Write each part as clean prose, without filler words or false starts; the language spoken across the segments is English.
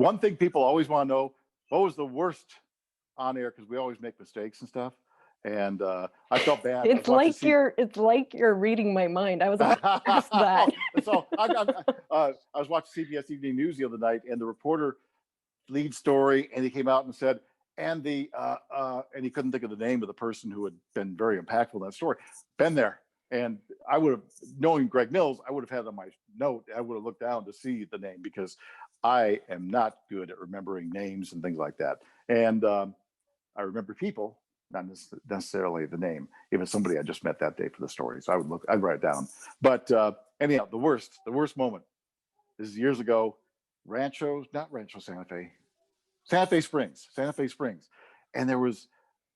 one thing people always want to know, what was the worst on air? Because we always make mistakes and stuff. And I felt bad. It's like you're reading my mind. I was about to ask that. So I was watching CBS Evening News the other night, and the reporter lead story, and he came out and said, and he couldn't think of the name of the person who had been very impactful in that story. Been there. And I would have, knowing Greg Mills, I would have had on my note, I would have looked down to see the name, because I am not good at remembering names and things like that. And I remember people, not necessarily the name, even somebody I just met that day for the story. So I'd write it down. But anyhow, the worst moment, this is years ago, Santa Fe Springs. And there was,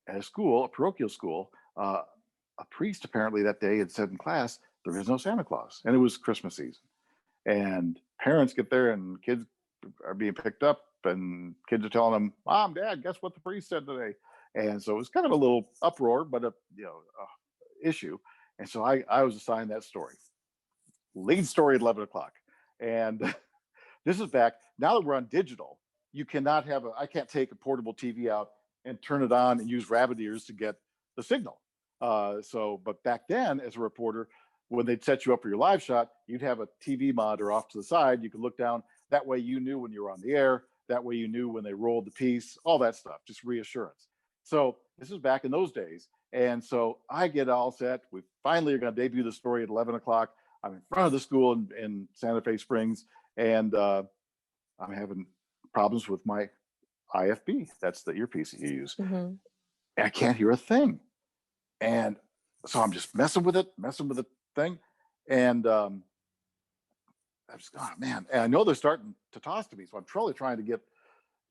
at a school, a parochial school, a priest apparently that day had said in class, there is no Santa Claus. And it was Christmas season. And parents get there and kids are being picked up, and kids are telling them, Mom, Dad, guess what the priest said today? And so it was kind of a little uproar, but a issue. And so I was assigned that story. Lead story at 11 o'clock. And this is back, now that we're on digital, you cannot I can't take a portable TV out and turn it on and use rabbit ears to get the signal. But back then, as a reporter, when they'd set you up for your live shot, you'd have a TV monitor off to the side. You could look down. That way you knew when you were on the air. That way you knew when they rolled the piece, all that stuff, just reassurance. So this is back in those days. And so I get all set. We finally are going to debut the story at 11 o'clock. I'm in front of the school in Santa Fe Springs, and I'm having problems with my IFB. That's the earpiece that you use. Mm-hmm. And I can't hear a thing. And so I'm just messing with the thing. And I'm just, oh man. And I know they're starting to toss to me. So I'm truly trying to get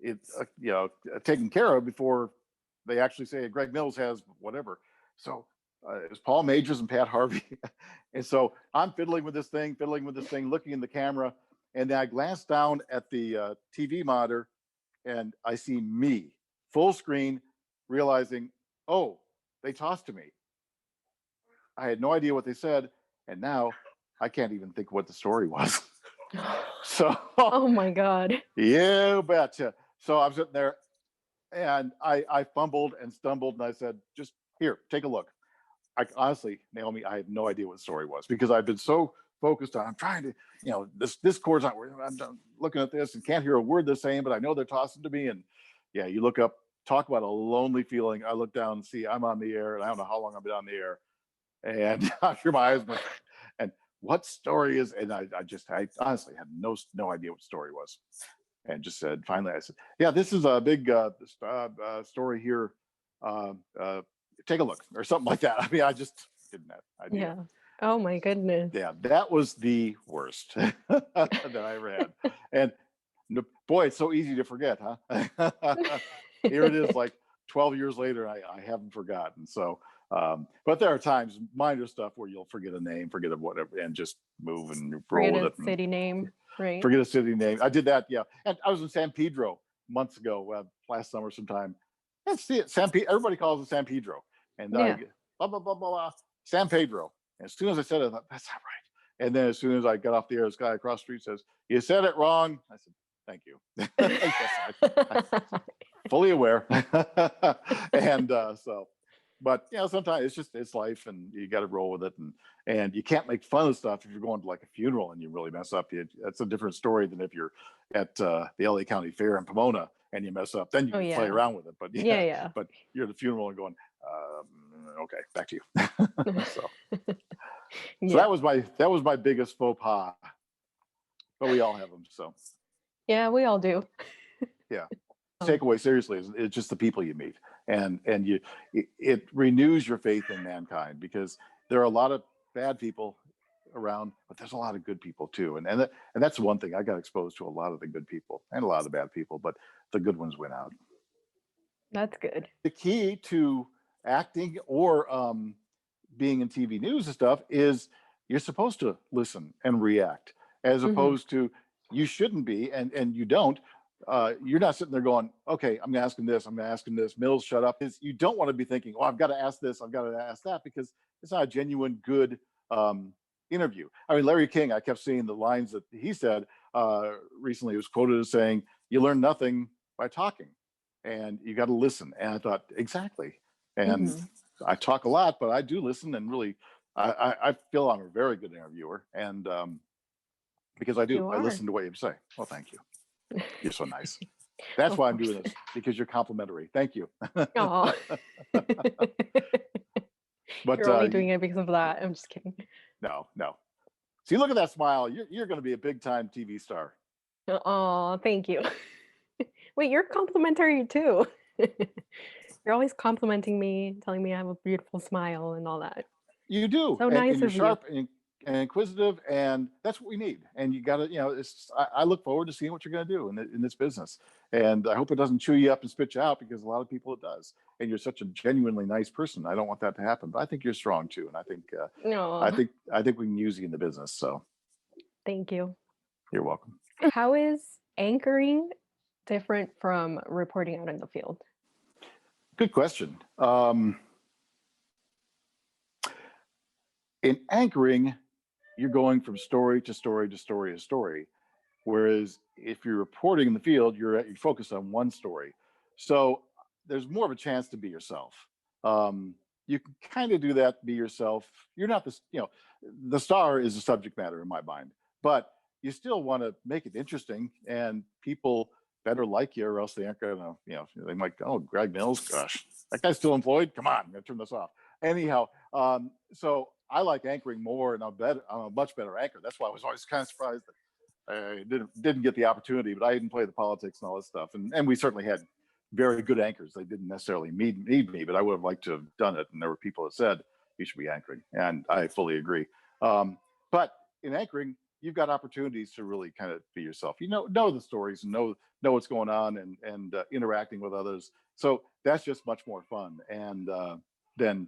it, taken care of before they actually say Greg Mills has whatever. So it was Paul Majors and Pat Harvey. And so I'm fiddling with this thing, looking in the camera. And then I glance down at the TV monitor, and I see me full screen, realizing, oh, they tossed to me. I had no idea what they said, and now I can't even think what the story was. So, oh my God. Yeah, betcha. So I'm sitting there, and I fumbled and stumbled, and I said, just here, take a look. Honestly, Naomi, I had no idea what the story was, because I've been so focused on, I'm trying to, this chord's not working. I'm looking at this and can't hear a word they're saying, but I know they're tossing to me. And yeah, you look up, talk about a lonely feeling. I look down and see I'm on the air, and I don't know how long I've been on the air. And I hear my eyes, and what story is, and I honestly had no idea what story was. And just said, finally, I said, yeah, this is a big story here. Take a look, or something like that. I mean, I just didn't have idea. Yeah. Oh my goodness. Yeah, that was the worst that I read. And boy, it's so easy to forget, huh? Here it is, like 12 years later, I haven't forgotten. So, but there are times, minor stuff, where you'll forget a name, forget a whatever, and just move and roll with it. Forget a city name, right? Forget a city name. I did that, yeah. And I was in San Pedro months ago, last summer sometime. Let's see it, everybody calls it San Pedro. And yeah. Blah, blah, blah, blah, blah, San Pedro. And as soon as I said it, I thought, that's not right. And then as soon as I got off the air, this guy across the street says, you said it wrong. I said, thank you. I'm fully aware. And so, but sometimes it's life, and you got to roll with it. And you can't make fun of stuff if you're going to like a funeral and you really mess up. That's a different story than if you're at the LA County Fair in Pomona and you mess up. Then you can play around with it. But yeah. But you're at the funeral and going, okay, back to you. So that was my biggest faux pas. But we all have them. So yeah, we all do. Yeah. Takeaway seriously is it's just the people you meet, and it renews your faith in mankind, because there are a lot of bad people around, but there's a lot of good people too. And that's one thing. I got exposed to a lot of the good people and a lot of the bad people, but the good ones win out. That's good. The key to acting or being in TV news and stuff is you're supposed to listen and react, as opposed to you shouldn't be, and you don't. You're not sitting there going, okay, I'm asking this, Mills, shut up. You don't want to be thinking, oh, I've got to ask this, I've got to ask that, because it's not a genuine good interview. I mean, Larry King, I kept seeing the lines that he said recently. He was quoted as saying, you learn nothing by talking, and you got to listen. And I thought, exactly. And I talk a lot, but I do listen, and really, I feel I'm a very good interviewer, and because I do, You I are. listen to what you say. Well, thank you. You're so nice. That's Of why I'm course. doing this, because you're complimentary. Thank you. Aw. But You're only doing it because of that. I'm just kidding. no. See, look at that smile. You're going to be a big time TV star. Oh, thank you. Wait, you're complimentary too. You're always complimenting me, telling me I have a beautiful smile and all that. You do, So and nice you're of you. sharp and inquisitive, and that's what we need. And you got to, it's. I look forward to seeing what you're going to do in this business, and I hope it doesn't chew you up and spit you out, because a lot of people it does. And you're such a genuinely nice person. I don't want that to happen, but I think you're strong too, and I think No, we can use you in the business. So thank you. you're welcome. How is anchoring different from reporting out in the field? Good question. In anchoring, you're going from story to story to story to story. Whereas if you're reporting in the field, you're focused on one story. So there's more of a chance to be yourself. You can kind of do that, be yourself. You're not the star is the subject matter in my mind, but you still want to make it interesting, and people better like you, or else they aren't going to, they might go, oh, Greg Mills, gosh, that guy's still employed. Come on, I'm going to turn this off. Anyhow, so I like anchoring more, and I'm a much better anchor. That's why I was always kind of surprised that I didn't get the opportunity, but I didn't play the politics and all this stuff. And we certainly had very good anchors. They didn't necessarily need me, but I would have liked to have done it. And there were people that said, you should be anchoring. And I fully agree. But in anchoring, you've got opportunities to really kind of be yourself. Know the stories, and know what's going on, and interacting with others. So that's just much more fun. And then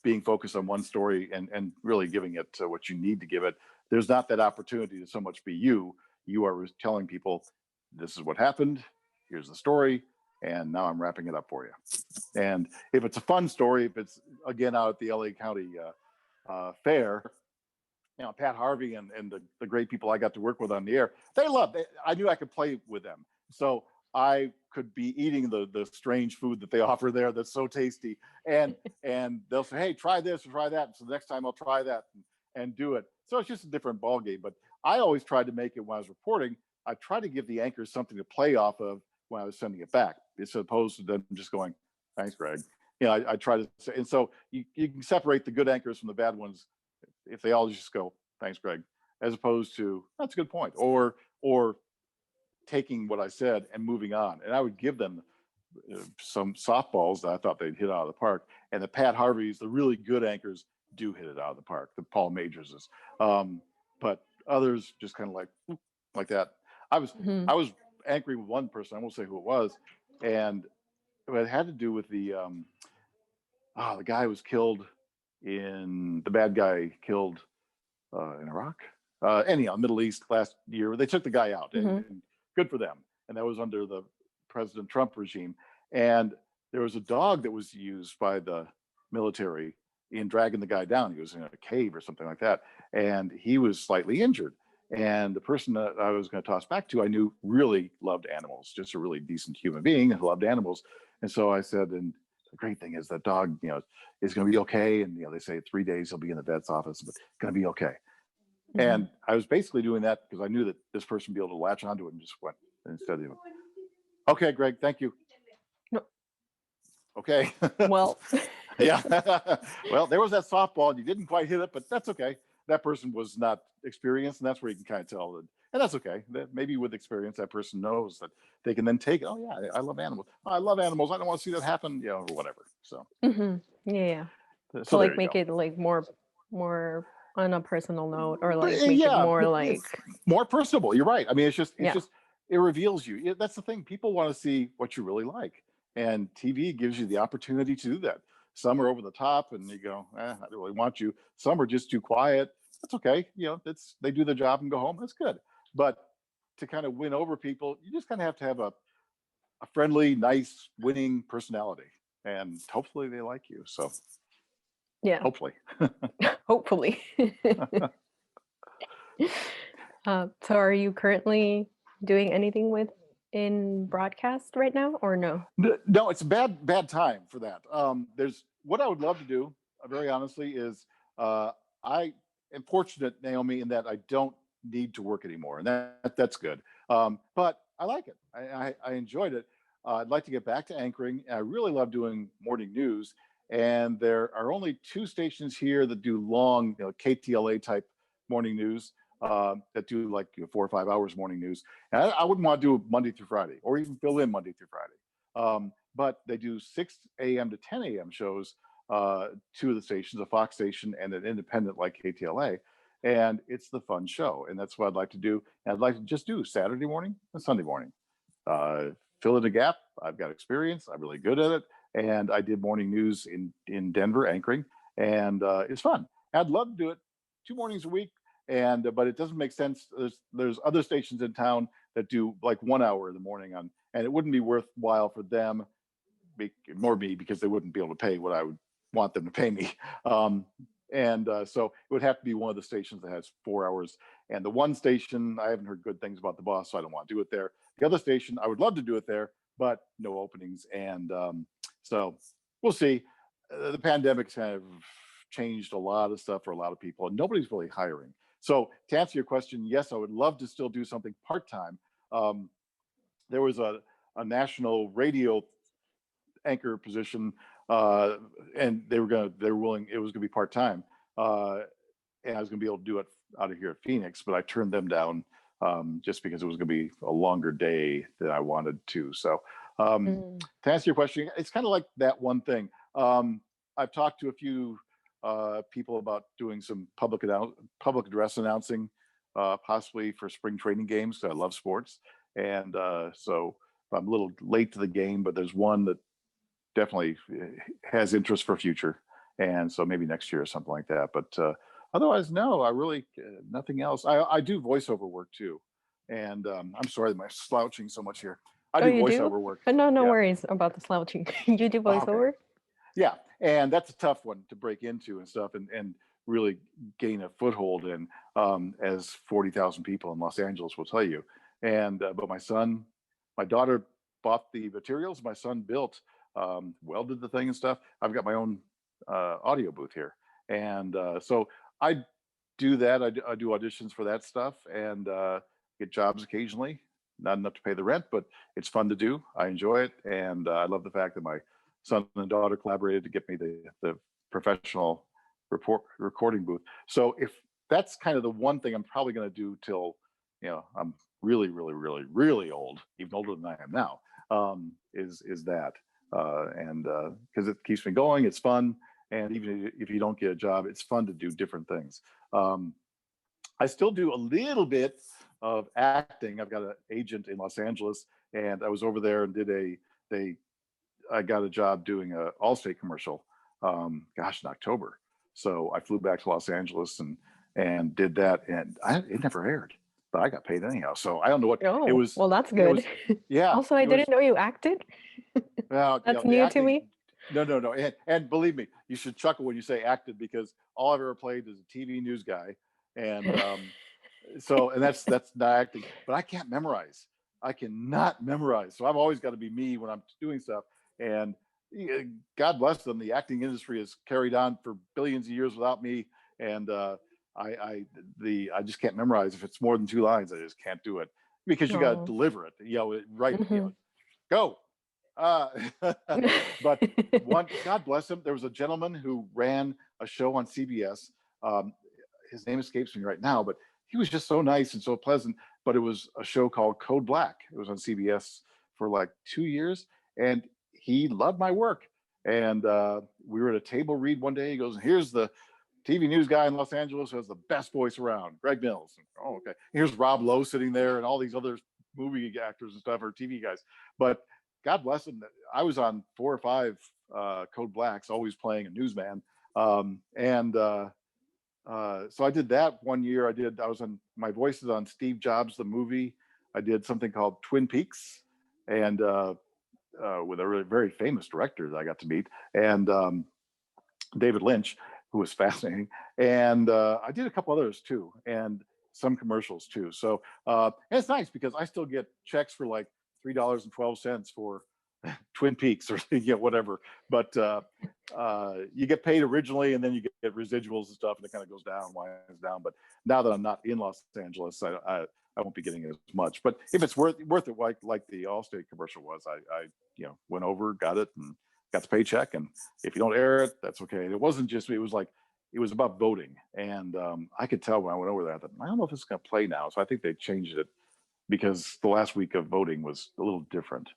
being focused on one story and really giving it what you need to give it. There's not that opportunity to so much be you. You are telling people, this is what happened, here's the story, and now I'm wrapping it up for you. And if it's a fun story, if it's, again, out at the LA County Fair, Pat Harvey and the great people I got to work with on the air, I knew I could play with them. So I could be eating the strange food that they offer there that's so tasty, and they'll say, hey, try this or try that. And so the next time I'll try that and do it. So it's just a different ballgame. But I always tried to make it, when I was reporting, I tried to give the anchors something to play off of when I was sending it back, as opposed to them just going, thanks, Greg. I try to say, and so you can separate the good anchors from the bad ones if they all just go, thanks, Greg, as opposed to, that's a good point, or taking what I said and moving on. And I would give them some softballs that I thought they'd hit out of the park. And the Pat Harveys, the really good anchors, do hit it out of the park. The Paul Majors's, but others just kind of like that. I was anchoring with one person. I won't say who it was, and it had to do with the guy who was killed the bad guy killed in Iraq. Anyhow, Middle East last year, they took the guy out, and good for them. And that was under the President Trump regime. And there was a dog that was used by the military in dragging the guy down. He was in a cave or something like that, and he was slightly injured. And the person that I was going to toss back to, I knew really loved animals, just a really decent human being who loved animals. And so I said, and the great thing is that dog, is going to be okay. And, they say 3 days he'll be in the vet's office, but going to be okay. And I was basically doing that because I knew that this person would be able to latch onto it, and just went instead of, okay, Greg, thank you. No. Okay. Well, yeah. Well, there was that softball, and you didn't quite hit it, but that's okay. That person was not experienced, and that's where you can kind of tell that, and that's okay. That maybe with experience, that person knows that they can then take, oh yeah, I love animals. I love animals. I don't want to see that happen, or whatever. So yeah. So like make it like more on a personal note, or like but, make it more like more personable. You're right. I mean, it's just it reveals you. That's the thing. People want to see what you really like, and TV gives you the opportunity to do that. Some are over the top, and you go, I don't really want you. Some are just too quiet. That's okay. They do their job and go home. That's good. But to kind of win over people, you just kind of have to have a friendly, nice, winning personality, and hopefully they like you. So hopefully. Hopefully. So are you currently doing anything with in broadcast right now, or no? No, it's a bad time for that. There's what I would love to do, very honestly, is I am fortunate, Naomi, in that I don't need to work anymore, and that's good. But I like it. I enjoyed it. I'd like to get back to anchoring. I really love doing morning news, and there are only two stations here that do long, KTLA type morning news. That do like 4 or 5 hours morning news. And I wouldn't want to do Monday through Friday, or even fill in Monday through Friday. But they do 6 a.m. to 10 a.m. shows, two of the stations, a Fox station and an independent like KTLA. And it's the fun show. And that's what I'd like to do. And I'd like to just do Saturday morning and Sunday morning. Uh, Fill in a gap. I've got experience. I'm really good at it. And I did morning news in Denver anchoring. And it's fun. I'd love to do it 2 mornings a week. And but it doesn't make sense. There's other stations in town that do like 1 hour in the morning on, and it wouldn't be worthwhile for them, more me, because they wouldn't be able to pay what I would want them to pay me. So it would have to be one of the stations that has 4 hours. And the one station, I haven't heard good things about the boss, so I don't want to do it there. The other station, I would love to do it there, but no openings. And so we'll see. The pandemic's kind of changed a lot of stuff for a lot of people, and nobody's really hiring. So to answer your question, yes, I would love to still do something part-time. Um, there was a national radio anchor position, and they were willing, it was gonna be part-time. And I was gonna be able to do it out of here at Phoenix, but I turned them down, just because it was gonna be a longer day than I wanted to. So Mm. to answer your question, it's kind of like that one thing. I've talked to a few people about doing some public address announcing, possibly for spring training games, because I love sports. And so I'm a little late to the game, but there's one that definitely has interest for future. And so maybe next year or something like that. But otherwise, no, I really, nothing else. I do voiceover work too. And I'm sorry that I'm slouching so much here. I Oh, do you do? voiceover work. No, no Yeah. worries about the slouching. You do Oh, okay. voiceover? Yeah, and that's a tough one to break into and stuff, and really gain a foothold in, as 40,000 people in Los Angeles will tell you. And but my daughter bought the materials. My son built, welded the thing and stuff. I've got my own audio booth here, and so I do that. I do auditions for that stuff, and get jobs occasionally. Not enough to pay the rent, but it's fun to do. I enjoy it, and I love the fact that my son and daughter collaborated to get me the professional recording booth. So if that's kind of the one thing I'm probably going to do till I'm really, really, really, really old, even older than I am now, is that, and because it keeps me going, it's fun, and even if you don't get a job, it's fun to do different things. I still do a little bit of acting. I've got an agent in Los Angeles, and I was over there and I got a job doing a Allstate commercial, in October. So I flew back to Los Angeles and did that, and it never aired, but I got paid anyhow. So I don't know what it Oh, was. well, that's It good. was, yeah, Also, I it was. didn't know you acted. Well, That's the new to acting. me. No. And believe me, you should chuckle when you say acted, because all I've ever played is a TV news guy, and and that's not acting. But I can't memorize. I cannot memorize. So I've always got to be me when I'm doing stuff. And God bless them, the acting industry has carried on for billions of years without me. And I just can't memorize. If it's more than 2 lines, I just can't do it, because you got to Oh. deliver it. Right. Mhm. Go. Uh, but God bless him. There was a gentleman who ran a show on CBS. Um, his name escapes me right now, but he was just so nice and so pleasant. But it was a show called Code Black. It was on CBS for like 2 years, and he loved my work. And we were at a table read one day. He goes, "Here's the TV news guy in Los Angeles who has the best voice around, Greg Mills." And, oh, okay. Here's Rob Lowe sitting there, and all these other movie actors and stuff, or TV guys. But God bless him. I was on 4 or 5 Code Blacks, always playing a newsman. So I did that one year. I was on, my voice is on Steve Jobs the movie. I did something called Twin Peaks, and with a really very famous director that I got to meet, and David Lynch, who was fascinating. And I did a couple others too, and some commercials too. So and it's nice because I still get checks for like $3.12 for Twin Peaks or whatever. But you get paid originally, and then you get residuals and stuff, and it kind of goes down, winds down. But now that I'm not in Los Angeles, I won't be getting as much. But if it's worth it, like the Allstate commercial was, I went over, got it, and got the paycheck. And if you don't air it, that's okay. It wasn't just, it was about voting. And I could tell when I went over there, I thought, I don't know if it's going to play now. So I think they changed it because the last week of voting was a little different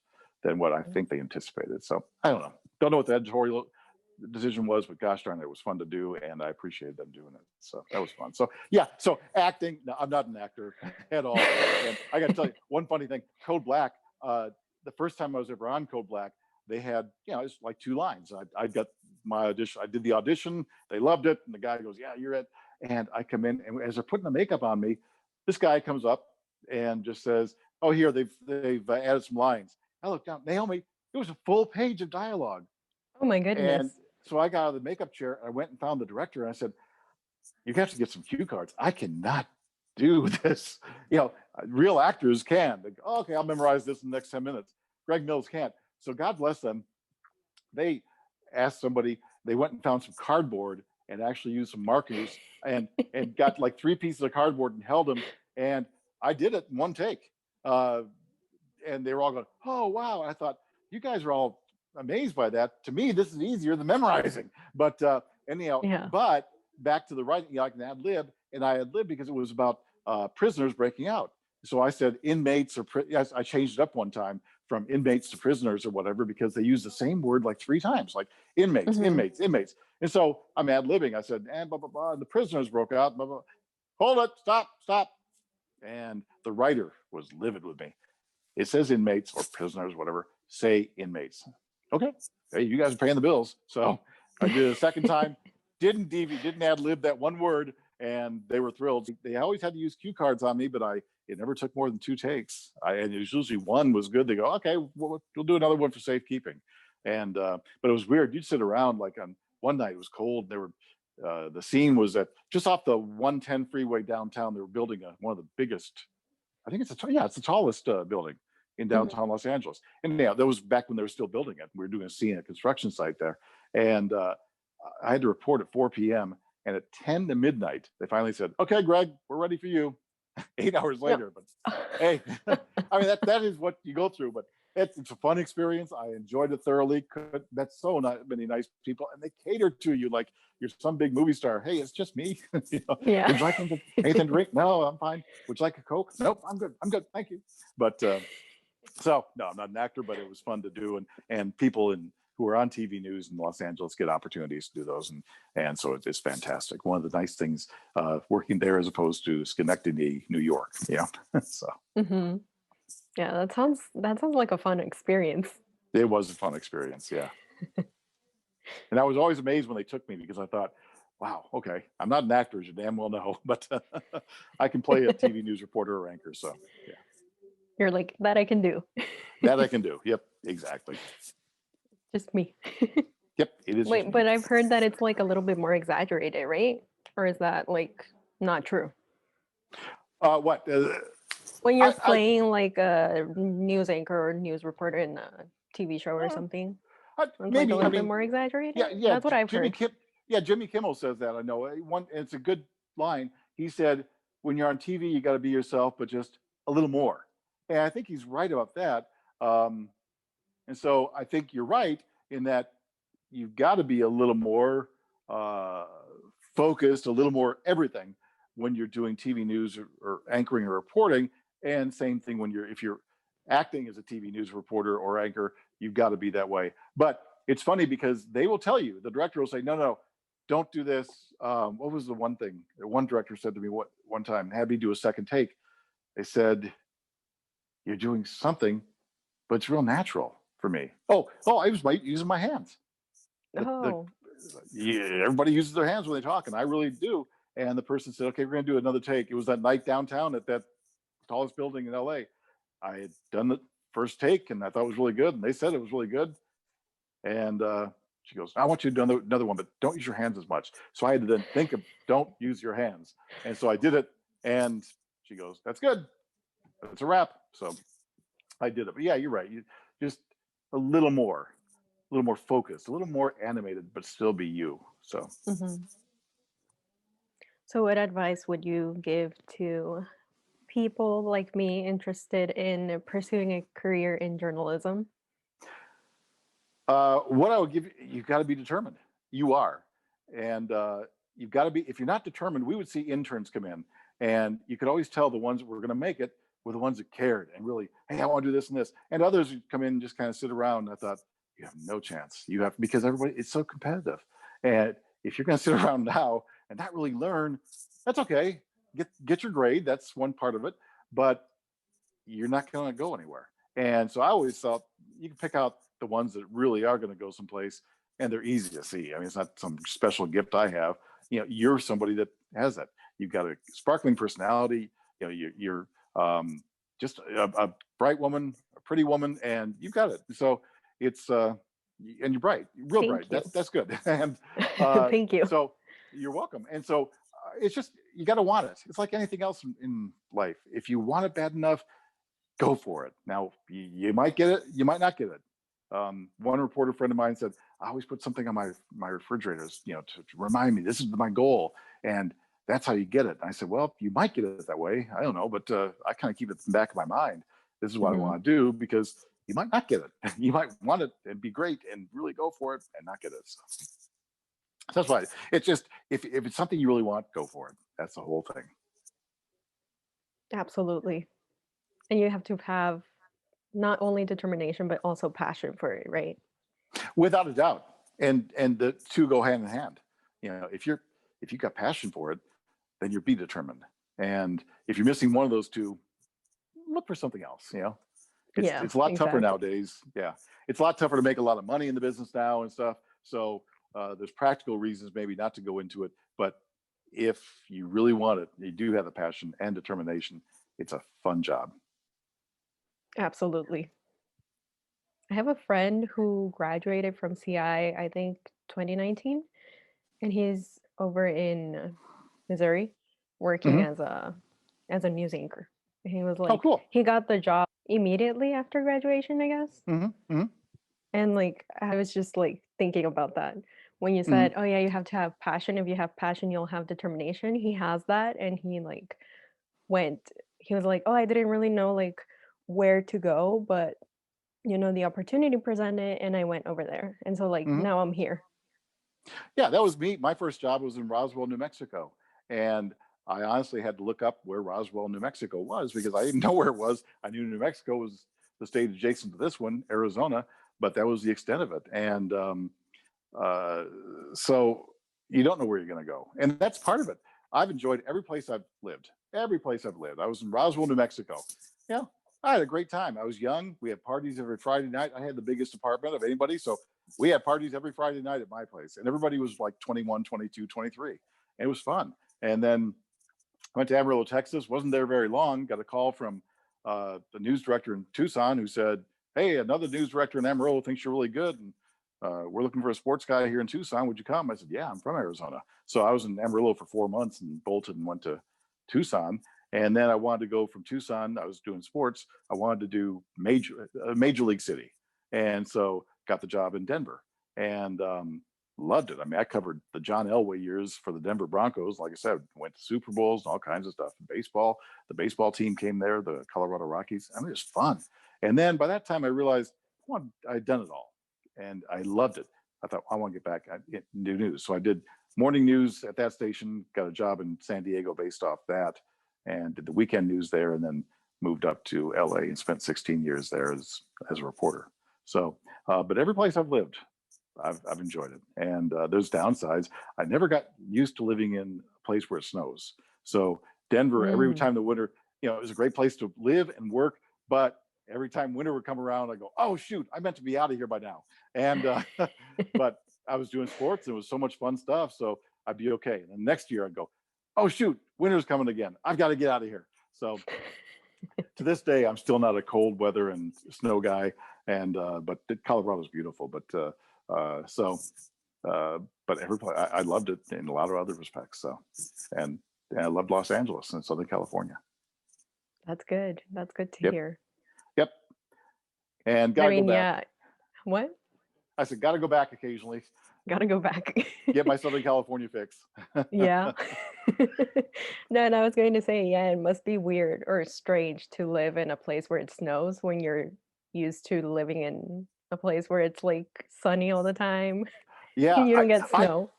than what I think they anticipated. So I don't know. Don't know what the editorial decision was, but gosh darn it, was fun to do, and I appreciated them doing it. So that was fun. So yeah, so acting. No, I'm not an actor at all. And I got to tell you one funny thing. Code Black. The first time I was ever on Code Black, they had it's like 2 lines. I got my audition. I did the audition. They loved it, and the guy goes, "Yeah, you're it." And I come in, and as they're putting the makeup on me, this guy comes up and just says, "Oh, here they've added some lines." I looked down, Naomi. It was a full page of dialogue. Oh my And goodness. so I got out of the makeup chair. I went and found the director, and I said, "You have to get some cue cards. I cannot do this. Real actors can. They go, oh, okay, I'll memorize this in the next 10 minutes. Greg Mills can't." So God bless them. They asked somebody. They went and found some cardboard and actually used some markers and got like 3 pieces of cardboard and held them. And I did it in one take. And they were all going, "Oh, wow." I thought, you guys are all amazed by that. To me, this is easier than memorizing. But anyhow, Yeah. but back to the writing, I can ad lib, and I ad lib because it was about prisoners breaking out. So I said inmates or I changed it up one time from inmates to prisoners or whatever, because they used the same word like 3 times, like inmates, Mm-hmm. inmates. And so I'm ad libbing. I said, and blah, blah, blah. And the prisoners broke out. Blah, blah. Hold it. Stop. And the writer was livid with me. It says inmates or prisoners, whatever. Say inmates. Okay. Hey, you guys are paying the bills. So I did it a second time. Didn't ad lib that one word, and they were thrilled. They always had to use cue cards on me, but it never took more than 2 takes. And it was usually 1 was good. They go, okay, we'll do another one for safekeeping. And but it was weird. You'd sit around, like on one night it was cold. They were the scene was at just off the 110 freeway downtown. They were building one of the biggest. I think it's the tallest building in downtown Los Angeles. And that was back when they were still building it. We were doing a scene at a construction site there. And I had to report at 4 p.m. And at 10 to midnight, they finally said, "Okay, Greg, we're ready for you." 8 hours later. But hey, I mean, that is what you go through. But it's a fun experience. I enjoyed it thoroughly. Met so many nice people, and they cater to you like you're some big movie star. Hey, it's just me. Yeah. Would you like anything to drink? No, I'm fine. Would you like a Coke? Nope, I'm good. Thank you. But so no, I'm not an actor, but it was fun to do, and people who are on TV news in Los Angeles get opportunities to do those, and so it's fantastic. One of the nice things working there as opposed to Schenectady, New York. So Mm-hmm. Yeah, that sounds like a fun experience. it was a fun experience. Yeah. And I was always amazed when they took me, because I thought, wow, okay, I'm not an actor, as you damn well know, but I can play a TV news reporter or anchor. So yeah. You're like, that I can do. That I can do. Yep, exactly. Just me. Yep, it is. Wait, but I've heard that it's like a little bit more exaggerated, right? Or is that like not true? What? When you're playing like a news anchor or news reporter in a TV show or something, it's maybe like a little bit more exaggerated. Yeah. That's what I've heard. Jimmy Kimmel says that. I know. It's a good line. He said, "When you're on TV, you got to be yourself, but just a little more." And I think he's right about that. And so I think you're right in that you've got to be a little more focused, a little more everything when you're doing TV news or anchoring or reporting. And same thing if you're acting as a TV news reporter or anchor, you've got to be that way. But it's funny because they will tell you, the director will say, no, don't do this. What was the one thing that one director said to me one time, had me do a second take? They said, "You're doing something, but it's real natural for me." Oh, I was using my hands. Everybody uses their hands when they talk, and I really do. And the person said, "Okay, we're going to do another take." It was that night downtown at that tallest building in LA. I had done the first take, and I thought it was really good, and they said it was really good. And she goes, "I want you to do another one, but don't use your hands as much." So I had to then think of, don't use your hands. And so I did it, and she goes, "That's good. That's a wrap." So I did it. But yeah, you're right. You just a little more focused, a little more animated, but still be you. So Hmm. So, what advice would you give to people like me interested in pursuing a career in journalism? what I would give you, you've got to be determined. You are. And you've got to be, if you're not determined, we would see interns come in and you could always tell the ones that were going to make it were the ones that cared and really, hey, I want to do this and this. And others would come in and just kind of sit around. And I thought, you have no chance. You have, because everybody, it's so competitive. And if you're going to sit around now and not really learn, that's okay. Get your grade. That's one part of it. But you're not going to go anywhere. And so I always thought you can pick out the ones that really are going to go someplace and they're easy to see. I mean, it's not some special gift I have. You're somebody that has that. You've got a sparkling personality. You're just a bright woman, a pretty woman, and you've got it. So it's, and you're bright, real bright. Thank you. That's good. And Thank you. so you're welcome. And so it's just, you got to want it. It's like anything else in life. If you want it bad enough, go for it. Now, you might get it, you might not get it. One reporter friend of mine said, I always put something on my refrigerators, to remind me this is my goal. And that's how you get it. And I said, well, you might get it that way. I don't know, but I kind of keep it in the back of my mind. This is what I Hmm. want to do because you might not get it. You might want it and be great and really go for it and not get it. So that's why it's just, if it's something you really want, go for it. That's the whole thing. Absolutely. And you have to have not only determination, but also passion for it, right? Without a doubt. And the two go hand in hand. If you've got passion for it, then you're be determined. And if you're missing one of those two, look for something else. Yeah, It's a lot tougher exactly. nowadays. Yeah, it's a lot tougher to make a lot of money in the business now and stuff. So there's practical reasons maybe not to go into it, but if you really want it, you do have the passion and determination. It's a fun job. Absolutely. I have a friend who graduated from CI, I think 2019, and he's over in Missouri working Hmm. as a news anchor. He was Oh, like cool. he got the job immediately after graduation, I guess. Hmm. Hmm. And like I was just like thinking about that when you Hmm. said, "Oh yeah, you have to have passion. If you have passion, you'll have determination." He has that, and went. He was like, "Oh, I didn't really know like where to go, but the opportunity presented, and I went over there, and so like Hmm. now I'm here." Yeah, that was me. My first job was in Roswell, New Mexico. And I honestly had to look up where Roswell, New Mexico was because I didn't know where it was. I knew New Mexico was the state adjacent to this one, Arizona, but that was the extent of it. And uh, so you don't know where you're going to go. And that's part of it. I've enjoyed every place I've lived, every place I've lived. I was in Roswell, New Mexico. Yeah, I had a great time. I was young. We had parties every Friday night. I had the biggest apartment of anybody. So we had parties every Friday night at my place. And everybody was like 21, 22, 23. And it was fun. And then I went to Amarillo, Texas, wasn't there very long, got a call from the news director in Tucson who said, hey, another news director in Amarillo thinks you're really good. And we're looking for a sports guy here in Tucson. Would you come? I said, yeah, I'm from Arizona. So I was in Amarillo for 4 months and bolted and went to Tucson. And then I wanted to go from Tucson. I was doing sports. I wanted to do major league city. And so got the job in Denver and loved it. I mean, I covered the John Elway years for the Denver Broncos. Like I said, went to Super Bowls and all kinds of stuff. Baseball, the baseball team came there, the Colorado Rockies. I mean, it was fun. And then by that time, I realized I'd done it all and I loved it. I thought, I want to get back into news. So I did morning news at that station, got a job in San Diego based off that, and did the weekend news there, and then moved up to LA and spent 16 years there as a reporter. So, but every place I've lived, I've enjoyed it. And there's downsides. I never got used to living in a place where it snows. So Denver, every Mm. time the winter, it was a great place to live and work. But every time winter would come around, I go, oh shoot, I meant to be out of here by now. And but I was doing sports. And it was so much fun stuff. So I'd be okay. And then next year I'd go, oh shoot, winter's coming again. I've got to get out of here. So to this day, I'm still not a cold weather and snow guy. And but Colorado's beautiful. But so, uh, but I loved it in a lot of other respects. So, and, and I loved Los Angeles and Southern California. That's good. That's good to Yep, hear. yep. and I gotta go mean, back. yeah. What? I said, gotta go back occasionally, Gotta go back. get my Southern California fix. Yeah. No, and I was going to say, yeah, it must be weird or strange to live in a place where it snows when you're used to living in a place where it's like sunny all the time Yeah, and you don't get snow.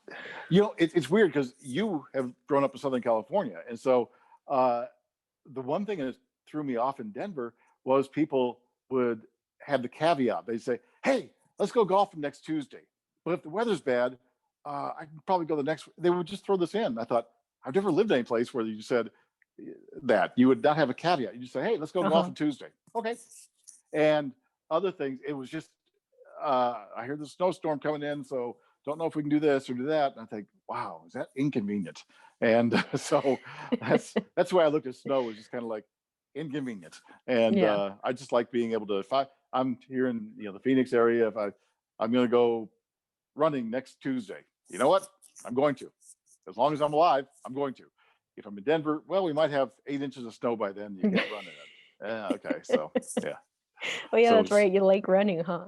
it's weird because you have grown up in Southern California, and so uh, the one thing that threw me off in Denver was people would have the caveat. They'd say, "Hey, let's go golfing next Tuesday," but if the weather's bad, I can probably go the next. They would just throw this in. I thought, I've never lived any place where you said that. You would not have a caveat. You just say, "Hey, let's go Uh-huh. golfing Tuesday." Okay, and other things. It was just, I hear the snowstorm coming in, so don't know if we can do this or do that. And I think, wow, is that inconvenient? And so that's why I looked at snow as just kind of like inconvenient. And Yeah. I just like being able to, if I'm here in the Phoenix area, if I'm going to go running next Tuesday, you know what? I'm going to. As long as I'm alive, I'm going to. If I'm in Denver, well, we might have 8 inches of snow by then. You can't run in it. Okay, so yeah. Oh yeah, So that's right. You like running, huh?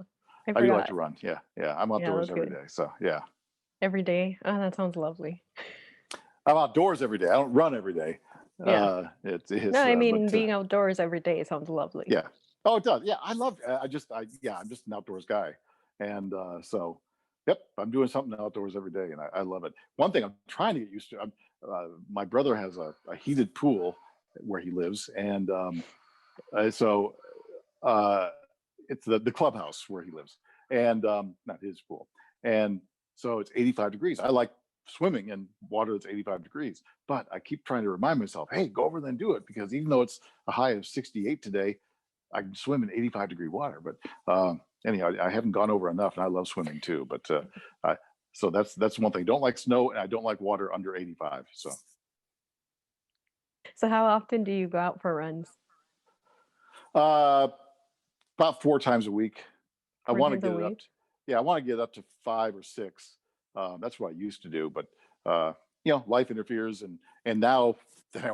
I I do like forgot. to run. Yeah, yeah. I'm Yeah, outdoors that's every good. day. So yeah, Every day. Oh, that sounds lovely. I'm outdoors every day. I don't run every day. Yeah. No, I mean But being outdoors every day sounds lovely. yeah. Oh, it does. Yeah, I love. I'm just an outdoors guy, and so yep, I'm doing something outdoors every day, and I love it. One thing I'm trying to get used to. My brother has a heated pool where he lives, and so uh, it's the clubhouse where he lives, and not his pool, and so it's 85 degrees. I like swimming in water that's 85 degrees, but I keep trying to remind myself, hey, go over there and do it, because even though it's a high of 68 today, I can swim in 85-degree water. But anyhow, I haven't gone over enough, and I love swimming too. But so that's one thing. I don't like snow, and I don't like water under 85. So So how often do you go out for runs? uh, about 4 times a week. I Four want to times a get it up week? to, yeah, I want to get up to 5 or 6. That's what I used to do, but life interferes, and now that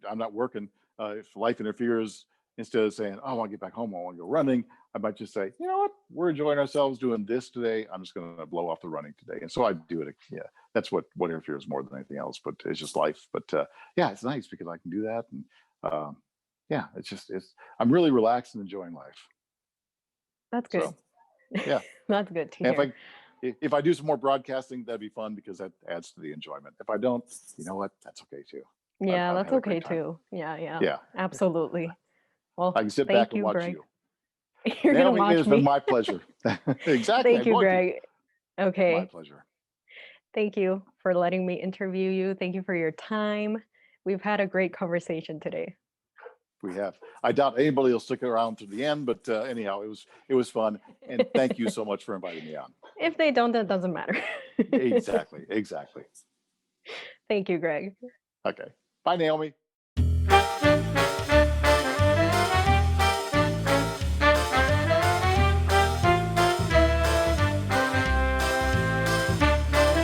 I'm not working, if life interferes, instead of saying, oh, I want to get back home, I want to go running, I might just say, you know what, we're enjoying ourselves doing this today. I'm just going to blow off the running today, and so I do it. Yeah, that's what interferes more than anything else. But it's just life. But yeah, it's nice because I can do that, and yeah, it's I'm really relaxed and enjoying life. That's good. So yeah. That's good to And hear. if I do some more broadcasting, that'd be fun because that adds to the enjoyment. If I don't, you know what? That's okay too. Yeah, I've that's had a okay great time. too. Yeah, yeah. Yeah. Absolutely. I Well, can sit back thank and you, watch Greg. you. You're gonna Naomi, it watch has been me. my pleasure. Exactly. Thank I'm you, going to. Greg. My Okay. pleasure. Thank you for letting me interview you. Thank you for your time. We've had a great conversation today. We have. I doubt anybody will stick around to the end, but anyhow, it was fun. And thank you so much for inviting me on. If they don't, that doesn't matter. Exactly. Exactly. Thank you, Greg. Okay. Bye, Naomi.